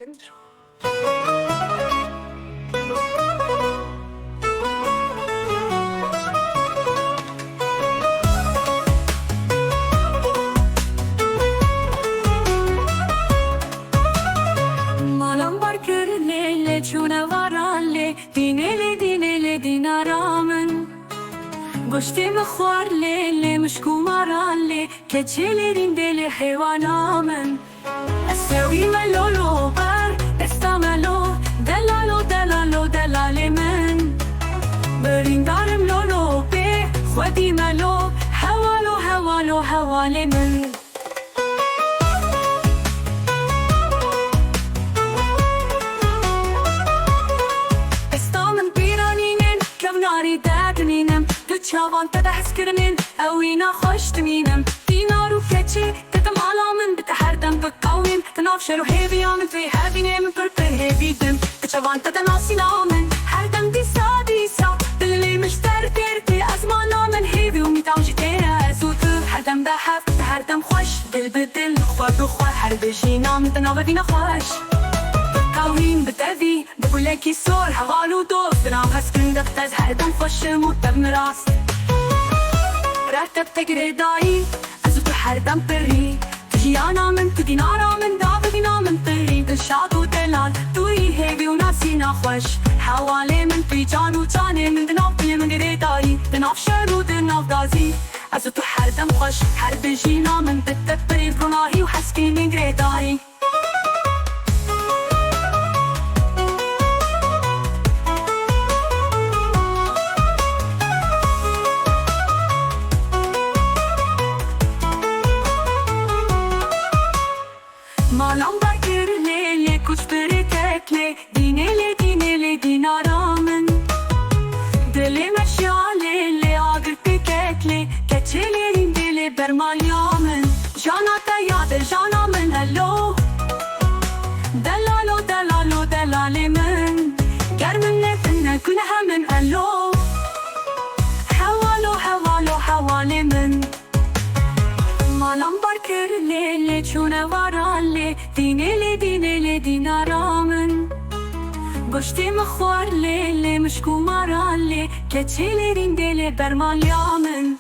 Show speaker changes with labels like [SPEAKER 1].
[SPEAKER 1] Malam barkır lele çuna varalle dinele dinaramın Goşte mıhvar lele müşku maralle keçelerin deli hayvanamın Esevi melolo bar estamelo delalo delalemen Berindarım lolo be khwadi melo havalemen دادنينم دتشافان تدحسكرنين اوينا خوش تمينم دينارو كتشي تتم علامن بتحردم بقاوين تنافشرو هيبي عمن توي هابي نيم بربر هيبي دم دتشافان تدناسي نامن حردم ديسا دللي مشتر تيرتي ازمان نامن هيبي وميتاوجي تيرا سوتو حردم دحف تحردم خوش دل بدل خواب بخوا حربشي نامن تنافر دينا خوش قاوين بتأذي بقولكي صور هغالو دوف دنام هسكن دفتز هردم خوش موتب مراس راتب تقري داي أزوتو هردم بري تجيانا من تدينارا من دابدينا من طري دلشاد دلال توي هيبي وناسينا خوش حوالي من في جانو جاني من دناف بلي من قري داي دناف شرو دناف دازي أزوتو هردم خوش حرب جينا من بتتبري بروناهي وحسكي من قري داي Malam bakır lele kuç bereketli dinele dinaramın Dilim eşyalele ağır piketli keçelerin dili bermalyamın Janata yadır janamın hello Delalo delalemin Germin nefine günehemin hello Havalemin Malam barkır lele çuna varalle dinele dinaramın Goşte mıhvar lele müşku maralle keçelerin deli bermalyamın